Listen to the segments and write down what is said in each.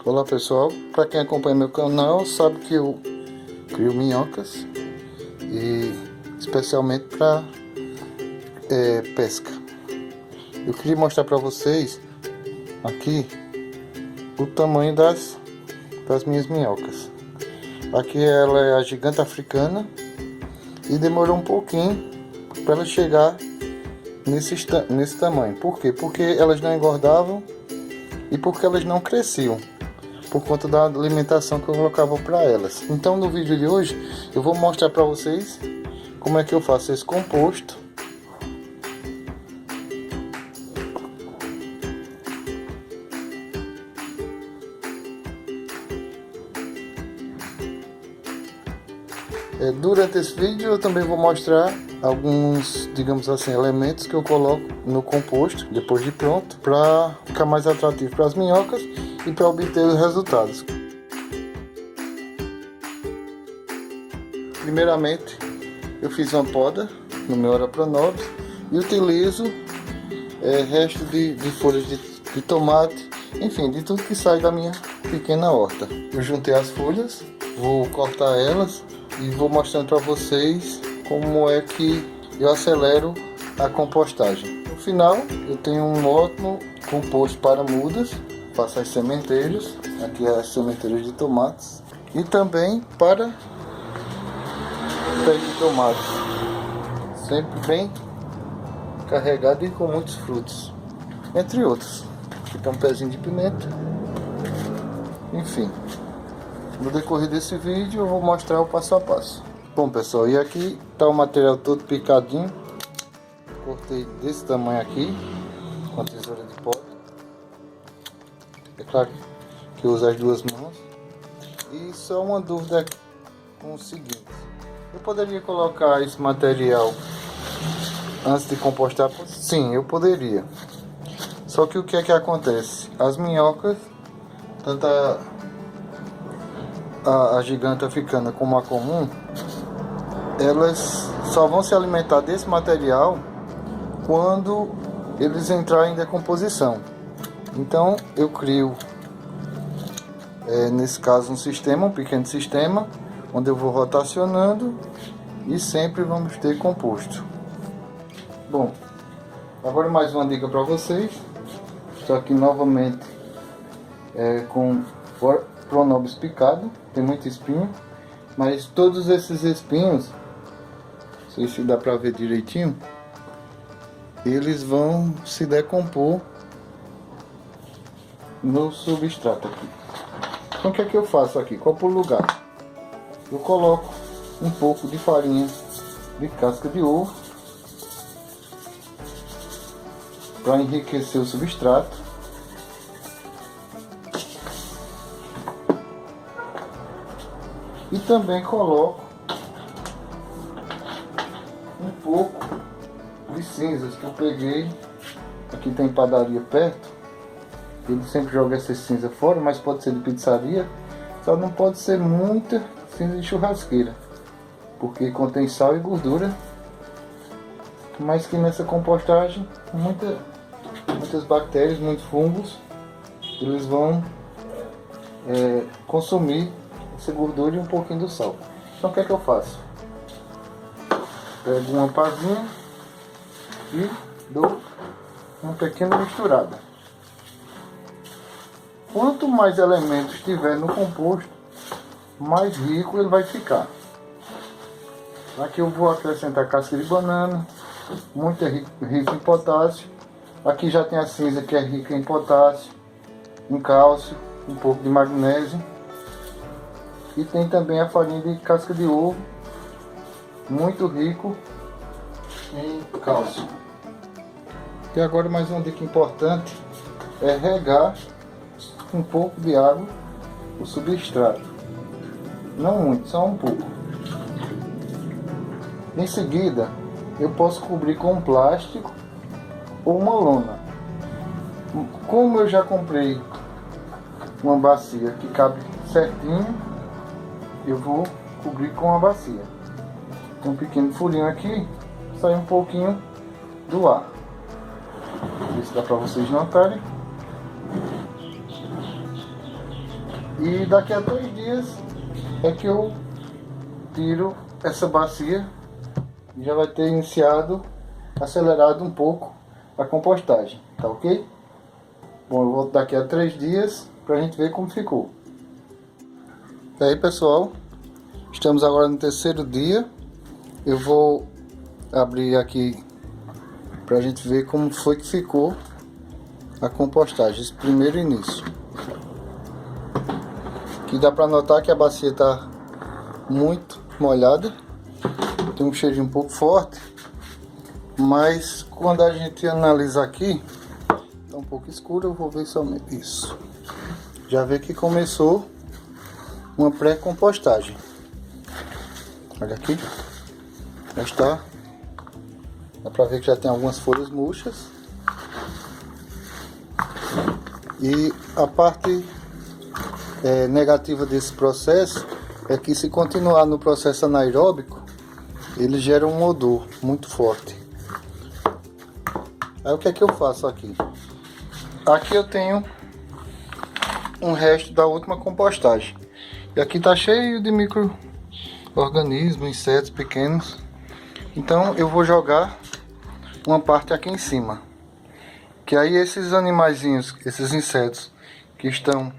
Olá pessoal, para quem acompanha meu canal sabe que eu crio minhocas e especialmente para pesca. Eu queria mostrar para vocês aqui o tamanho das minhas minhocas. Aqui ela é a gigante africana e demorou um pouquinho para ela chegar nesse tamanho. Por quê? Porque elas não engordavam e porque elas não cresciam, por conta da alimentação que eu colocava para elas. Então no vídeo de hoje eu vou mostrar para vocês como é que eu faço esse composto. Durante esse vídeo eu também vou mostrar alguns, digamos assim, elementos que eu coloco no composto depois de pronto, para ficar mais atrativo para as minhocas e para obter os resultados. Primeiramente eu fiz uma poda no meu Orapronobis e utilizo resto de folhas de tomate, enfim, de tudo que sai da minha pequena horta. Eu juntei as folhas, vou cortar elas e vou mostrando para vocês como é que eu acelero a compostagem. No final eu tenho um ótimo composto para mudas, faço as sementeiras, aqui as sementeiras de tomates, e também para pés de tomates, sempre bem carregado e com muitos frutos, entre outros. Aqui tem um pezinho de pimenta, enfim. No decorrer desse vídeo eu vou mostrar o passo a passo. Bom pessoal, e aqui está o material todo picadinho. Cortei desse tamanho aqui com a tesoura de poda. É claro que eu uso as duas mãos. E só uma dúvida aqui com o seguinte: eu poderia colocar esse material antes de compostar? Sim, eu poderia. Só que o que é que acontece? As minhocas, tanto a gigante africana como a comum, elas só vão se alimentar desse material quando eles entrarem em decomposição. Então eu crio nesse caso um pequeno sistema, onde eu vou rotacionando e sempre vamos ter composto. Bom, agora mais uma dica para vocês. Estou aqui novamente com Pronobis picado, tem muito espinho, mas todos esses espinhos, não sei se dá para ver direitinho, eles vão se decompor no substrato aqui. Então o que é que eu faço aqui? Copo lugar, eu coloco um pouco de farinha de casca de ovo para enriquecer o substrato. E também coloco um pouco de cinzas que eu peguei. Aqui tem padaria perto. Ele sempre joga essa cinza fora, mas pode ser de pizzaria. Só não pode ser muita cinza de churrasqueira, porque contém sal e gordura. Mas que nessa compostagem, muitas bactérias, muitos fungos, eles vão consumir essa gordura e um pouquinho do sal. Então o que é que eu faço? Pego uma pazinha e dou uma pequena misturada. Quanto mais elementos tiver no composto, mais rico ele vai ficar. Aqui eu vou acrescentar casca de banana, muito rico em potássio. Aqui já tem a cinza que é rica em potássio, em cálcio, um pouco de magnésio. E tem também a farinha de casca de ovo, muito rico em cálcio. E agora mais uma dica importante é regar um pouco de água o substrato. Não muito, só um pouco. Em seguida eu posso cobrir com um plástico ou uma lona. Como eu já comprei uma bacia que cabe certinho, eu vou cobrir com a bacia. Tem um pequeno furinho aqui, sai um pouquinho do ar. Ver se dá para vocês notarem. E daqui a 3 dias é que eu tiro essa bacia e já vai ter iniciado, acelerado um pouco a compostagem, tá ok? Bom, eu volto daqui a 3 dias pra gente ver como ficou. E aí, pessoal, estamos agora no 3º dia. Eu vou abrir aqui pra gente ver como foi que ficou a compostagem, esse primeiro início. Aqui dá pra notar que a bacia tá muito molhada, tem um cheirinho um pouco forte, mas quando a gente analisa aqui, tá um pouco escuro. Eu vou ver somente isso. Já vê que começou uma pré-compostagem. Olha aqui, já está. Dá pra ver que já tem algumas folhas murchas. E a parte negativa desse processo é que, se continuar no processo anaeróbico, ele gera um odor muito forte. Aí o que é que eu faço aqui? Aqui eu tenho um resto da última compostagem. E aqui tá cheio de micro-organismos, insetos pequenos. Então eu vou jogar uma parte aqui em cima. Que aí esses animaizinhos, esses insetos que estão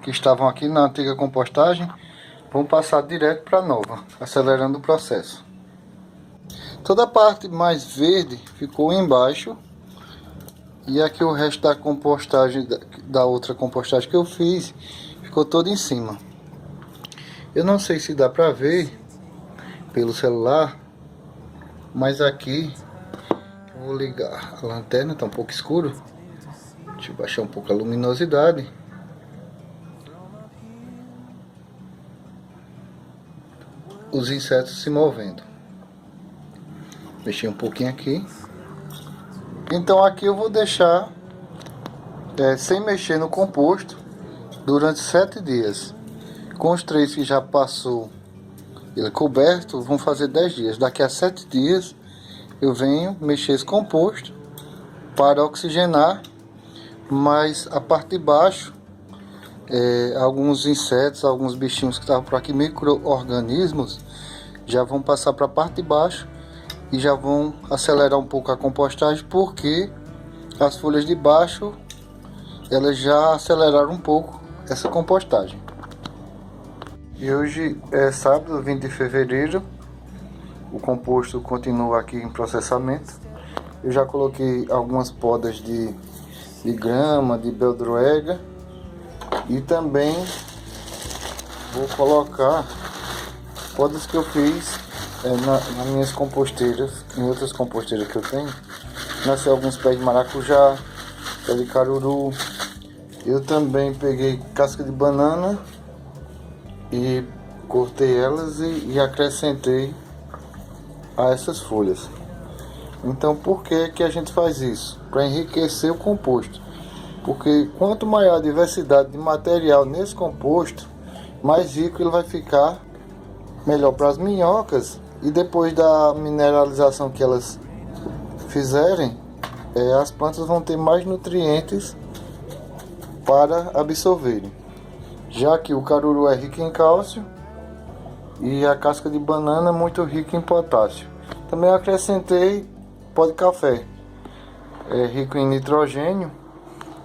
que estavam aqui na antiga compostagem, vão passar direto para a nova, acelerando o processo. Toda a parte mais verde ficou embaixo. E aqui o resto da compostagem, da outra compostagem que eu fiz, ficou todo em cima. Eu não sei se dá pra ver pelo celular, mas aqui eu vou ligar a lanterna, tá um pouco escuro. Deixa eu baixar um pouco a luminosidade. Os insetos se movendo. Mexer um pouquinho aqui. Então aqui eu vou deixar sem mexer no composto durante 7 dias. Com os 3 que já passou ele coberto, vão fazer 10 dias. Daqui a 7 dias eu venho mexer esse composto para oxigenar, mas a parte de baixo, alguns insetos, alguns bichinhos que estavam por aqui, micro-organismos, já vão passar para a parte de baixo e já vão acelerar um pouco a compostagem, porque as folhas de baixo elas já aceleraram um pouco essa compostagem. E hoje é sábado, 20 de fevereiro. O composto continua aqui em processamento. Eu já coloquei algumas podas de grama, de beldroega, e também vou colocar podas que eu fiz nas minhas composteiras, em outras composteiras que eu tenho. Nasceu alguns pés de maracujá, pé de caruru. Eu também peguei casca de banana e cortei elas e acrescentei a essas folhas. Então, por que a gente faz isso? Para enriquecer o composto. Porque quanto maior a diversidade de material nesse composto, mais rico ele vai ficar, melhor para as minhocas. E depois da mineralização que elas fizerem, as plantas vão ter mais nutrientes para absorverem. Já que o caruru é rico em cálcio e a casca de banana é muito rica em potássio. Também acrescentei pó de café, rico em nitrogênio,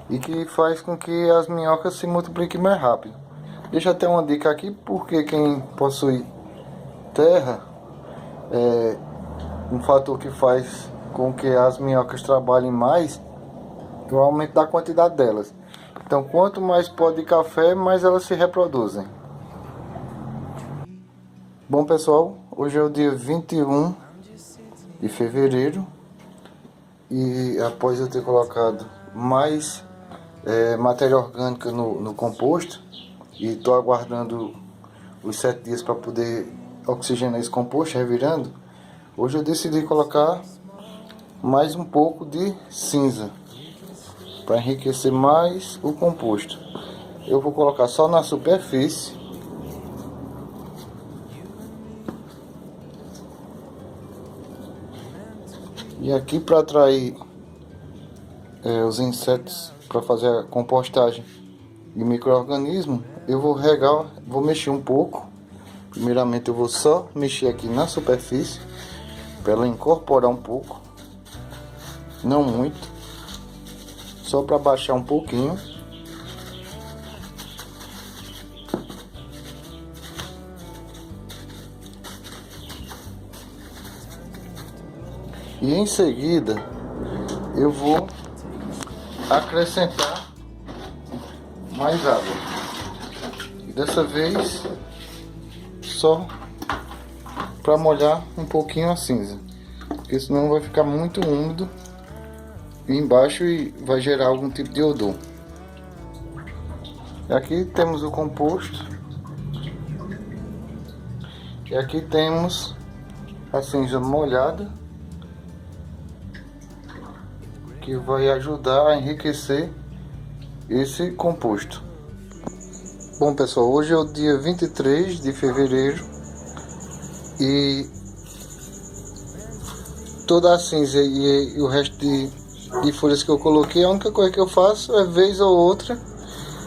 e que faz com que as minhocas se multipliquem mais rápido. Deixa até uma dica aqui, porque quem possui terra, um fator que faz com que as minhocas trabalhem mais é o aumento da quantidade delas. Então, quanto mais pó de café, mais elas se reproduzem. Bom, pessoal, hoje é o dia 21 de fevereiro e após eu ter colocado mais matéria orgânica no composto, e estou aguardando os 7 dias para poder oxigenar esse composto, revirando, hoje eu decidi colocar mais um pouco de cinza para enriquecer mais o composto. Eu vou colocar só na superfície. E aqui, para atrair os insetos para fazer a compostagem de micro-organismo, eu vou regar, vou mexer um pouco. Primeiramente eu vou só mexer aqui na superfície para ela incorporar um pouco, não muito, só para baixar um pouquinho. E em seguida eu vou acrescentar mais água. E dessa vez só para molhar um pouquinho a cinza, porque senão vai ficar muito úmido embaixo e vai gerar algum tipo de odor. E aqui temos o composto. E aqui temos a cinza molhada, que vai ajudar a enriquecer esse composto. Bom pessoal, hoje é o dia 23 de fevereiro e toda a cinza e o resto de folhas que eu coloquei, a única coisa que eu faço é vez ou outra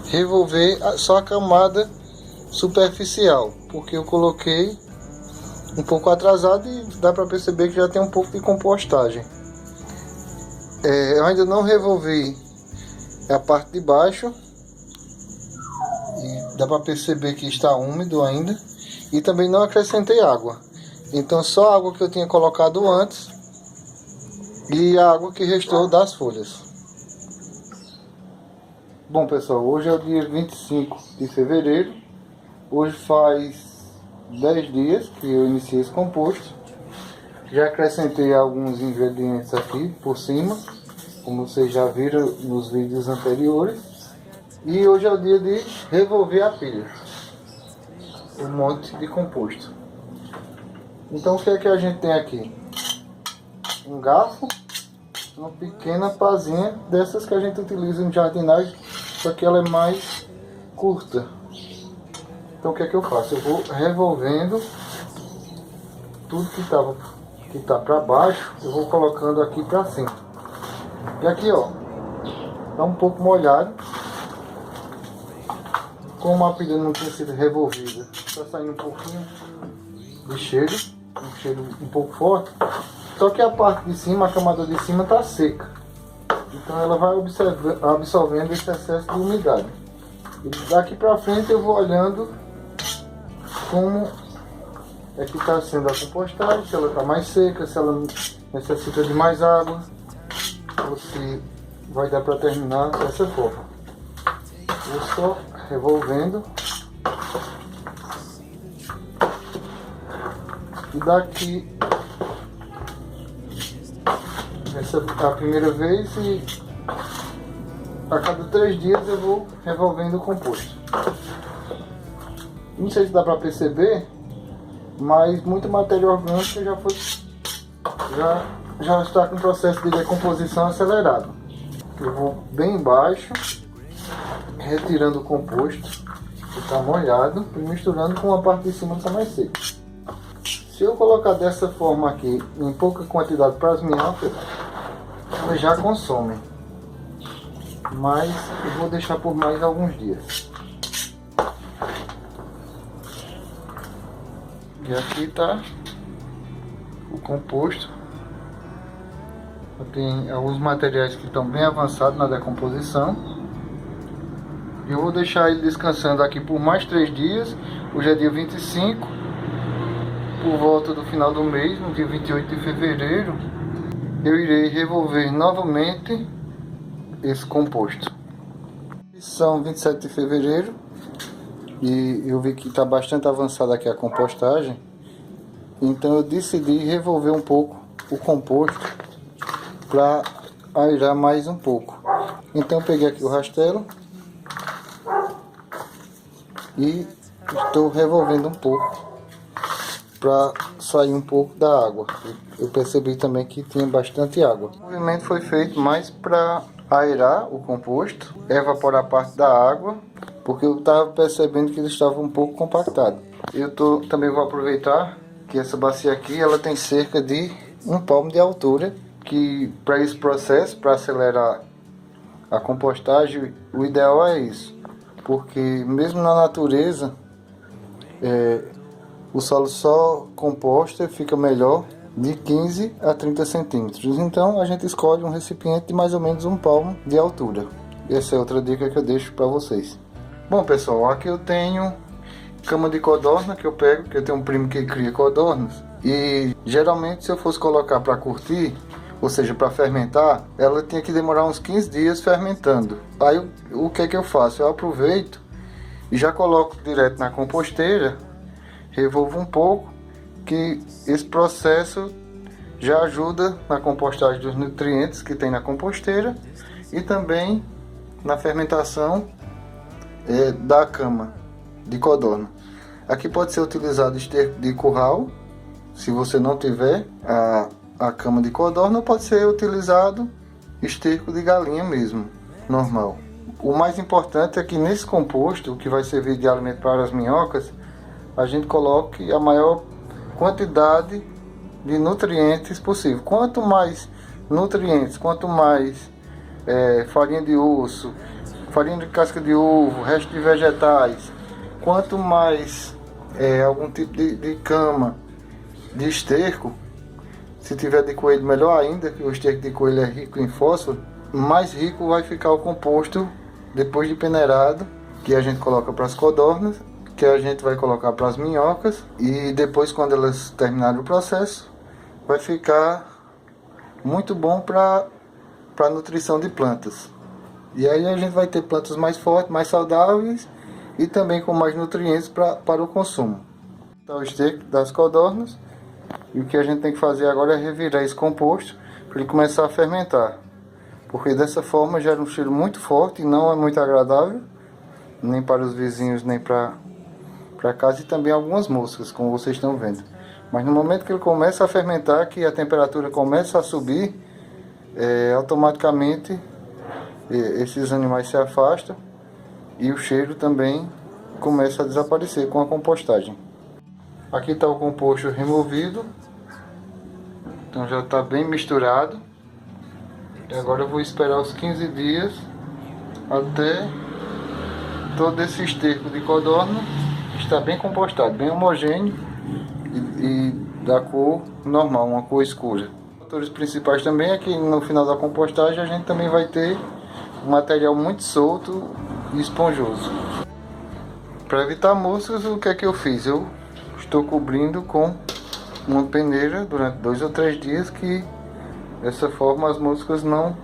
revolver só a camada superficial, porque eu coloquei um pouco atrasado e dá para perceber que já tem um pouco de compostagem. Eu ainda não revolvi a parte de baixo e dá para perceber que está úmido ainda, e também não acrescentei água, então só a água que eu tinha colocado antes e a água que restou das folhas. Bom pessoal, hoje é o dia 25 de fevereiro, hoje faz 10 dias que eu iniciei esse composto. Já acrescentei alguns ingredientes aqui por cima, como vocês já viram nos vídeos anteriores. E hoje é o dia de revolver a pilha, um monte de composto. Então o que é que a gente tem aqui? Um garfo, uma pequena pazinha dessas que a gente utiliza em jardinagem, só que ela é mais curta. Então o que é que eu faço? Eu vou revolvendo tudo que tá para baixo, eu vou colocando aqui para cima. E aqui ó, tá um pouco molhado, como a pilha não tinha sido revolvida, tá saindo um pouquinho de cheiro, um cheiro um pouco forte. Só que a parte de cima, a camada de cima tá seca, então ela vai absorvendo esse excesso de umidade. E daqui para frente eu vou olhando como é que está sendo a compostagem, se ela está mais seca, se ela necessita de mais água, ou se vai dar para terminar dessa forma. Vou só revolvendo. E daqui, essa é a primeira vez, e a cada 3 dias eu vou revolvendo o composto. Não sei se dá para perceber, mas muita matéria orgânica já está com o processo de decomposição acelerado. Eu vou bem embaixo, retirando o composto que está molhado e misturando com a parte de cima que está mais seca. Se eu colocar dessa forma aqui, em pouca quantidade para as minhocas, elas já consomem, mas eu vou deixar por mais alguns dias. E aqui está o composto. Tem alguns materiais que estão bem avançados na decomposição. E eu vou deixar ele descansando aqui por mais 3 dias. Hoje é dia 25. Por volta do final do mês, no dia 28 de fevereiro, eu irei revolver novamente esse composto. São 27 de fevereiro. E eu vi que está bastante avançada aqui a compostagem, então eu decidi revolver um pouco o composto para airar mais um pouco. Então eu peguei aqui o rastelo e estou revolvendo um pouco para sair um pouco da água. Eu percebi também que tinha bastante água. O movimento foi feito mais para aerar o composto, evaporar parte da água, porque eu estava percebendo que ele estava um pouco compactado. Também vou aproveitar que essa bacia aqui ela tem cerca de 1 palmo de altura, que para esse processo, para acelerar A compostagem, o ideal é isso, porque mesmo na natureza, o solo só composta fica melhor de 15 a 30 centímetros. Então a gente escolhe um recipiente de mais ou menos um palmo de altura. Essa é outra dica que eu deixo para vocês. Bom pessoal, aqui eu tenho cama de codorna que eu pego, porque eu tenho um primo que cria codornas. E geralmente se eu fosse colocar para curtir, ou seja, para fermentar, ela tinha que demorar uns 15 dias fermentando. Aí o que é que eu faço? Eu aproveito e já coloco direto na composteira, revolvo um pouco, que esse processo já ajuda na compostagem dos nutrientes que tem na composteira e também na fermentação da cama de codorna. Aqui pode ser utilizado esterco de curral, se você não tiver a cama de codorna, ou pode ser utilizado esterco de galinha mesmo, normal. O mais importante é que nesse composto, que vai servir de alimento para as minhocas, a gente coloque a maior quantidade de nutrientes possível. Quanto mais nutrientes, quanto mais farinha de osso, farinha de casca de ovo, resto de vegetais, quanto mais algum tipo de cama, de esterco, se tiver de coelho melhor ainda, que o esterco de coelho é rico em fósforo, mais rico vai ficar o composto depois de peneirado, que a gente coloca para as codornas, que a gente vai colocar para as minhocas, e depois, quando elas terminarem o processo, vai ficar muito bom para a nutrição de plantas. E aí a gente vai ter plantas mais fortes, mais saudáveis e também com mais nutrientes para o consumo. Então, o esterco das codornas, e o que a gente tem que fazer agora é revirar esse composto para ele começar a fermentar, porque dessa forma gera um cheiro muito forte e não é muito agradável, nem para os vizinhos, nem para casa, e também algumas moscas, como vocês estão vendo. Mas no momento que ele começa a fermentar, que a temperatura começa a subir, automaticamente esses animais se afastam e o cheiro também começa a desaparecer com a compostagem. Aqui está o composto removido, então já está bem misturado. E agora eu vou esperar os 15 dias até todo esse esterco de codorna estar bem compostado, bem homogêneo e da cor normal, uma cor escura. Os fatores principais também é que no final da compostagem a gente também vai ter um material muito solto e esponjoso. Para evitar moscas, o que é que eu fiz? Eu estou cobrindo com uma peneira durante 2 ou 3 dias, que dessa forma as moscas não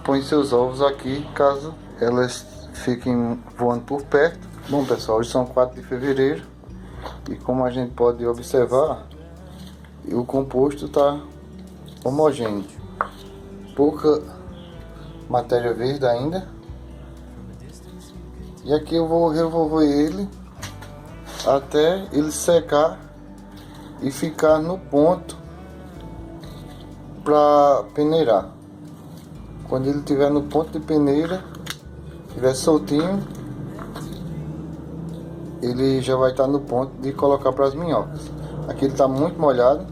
põem seus ovos aqui, caso elas fiquem voando por perto. Bom pessoal, hoje são 4 de fevereiro e como a gente pode observar, o composto está homogêneo, pouca matéria verde ainda. E aqui eu vou revolver ele até ele secar e ficar no ponto para peneirar. Quando ele estiver no ponto de peneira, estiver soltinho, ele já vai estar no ponto de colocar para as minhocas. Aqui ele está muito molhado,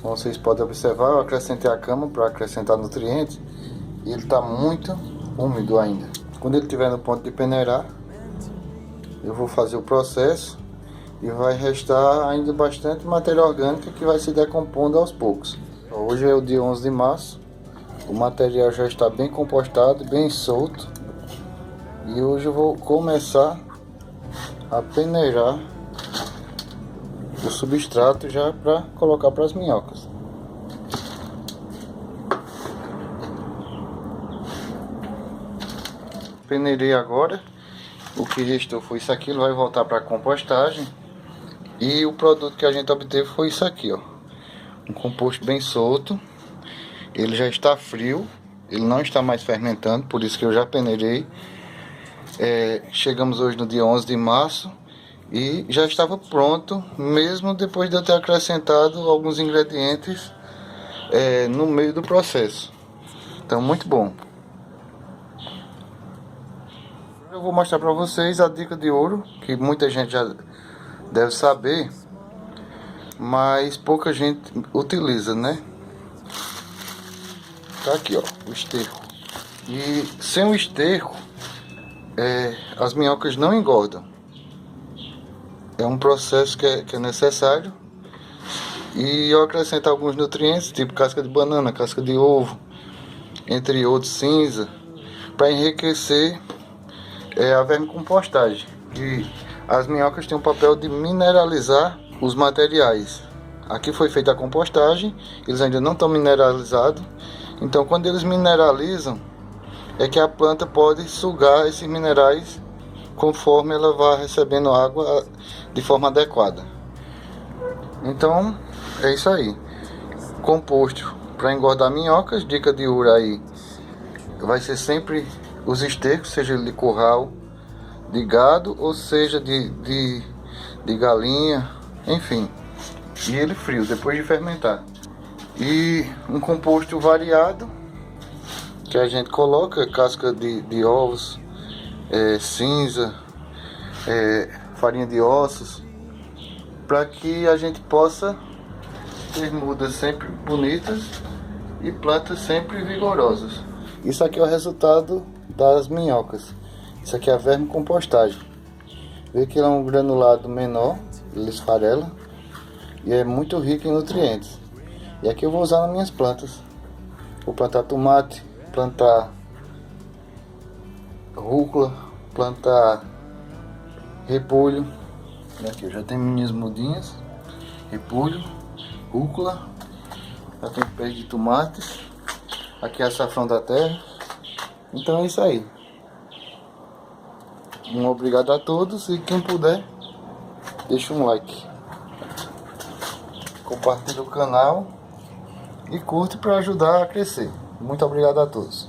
como vocês podem observar. Eu acrescentei a cama para acrescentar nutrientes e ele está muito úmido ainda. Quando ele estiver no ponto de peneirar, eu vou fazer o processo e vai restar ainda bastante matéria orgânica que vai se decompondo aos poucos. Hoje é o dia 11 de março, o material já está bem compostado, bem solto, e hoje eu vou começar a peneirar o substrato já para colocar para as minhocas. Peneirei agora, o que restou foi isso aqui, ele vai voltar para a compostagem, e o produto que a gente obteve foi isso aqui, ó, um composto bem solto. Ele já está frio, ele não está mais fermentando, por isso que eu já peneirei. Chegamos hoje no dia 11 de março e já estava pronto, mesmo depois de eu ter acrescentado alguns ingredientes no meio do processo. Então, muito bom. Eu vou mostrar para vocês a dica de ouro, que muita gente já deve saber, mas pouca gente utiliza, né? Tá aqui, ó, o esterco E sem o esterco, as minhocas não engordam. É um processo que é necessário. E eu acrescento alguns nutrientes, tipo casca de banana, casca de ovo, entre outros, cinza, para enriquecer a vermicompostagem. E as minhocas têm o papel de mineralizar os materiais. Aqui foi feita a compostagem, eles ainda não estão mineralizados. Então quando eles mineralizam, é que a planta pode sugar esses minerais conforme ela vai recebendo água de forma adequada. Então é isso aí. Composto para engordar minhocas, dica de ouro aí, vai ser sempre os estercos, seja ele de curral, de gado ou seja de galinha, enfim. E ele frio, depois de fermentar. E um composto variado, que a gente coloca casca de ovos, cinza, farinha de ossos, para que a gente possa ter mudas sempre bonitas e plantas sempre vigorosas. Isso aqui é o resultado das minhocas. Isso aqui é a vermicompostagem. Vê que ele é um granulado menor, ele esfarela e é muito rico em nutrientes. E aqui eu vou usar nas minhas plantas. Vou plantar tomate, plantar rúcula, plantar repolho. Aqui eu já tenho minhas mudinhas, repolho, rúcula, já tenho pés de tomates. Aqui é açafrão da terra. Então é isso aí. Um obrigado a todos e quem puder, deixa um like, compartilha o canal e curte para ajudar a crescer. Muito obrigado a todos.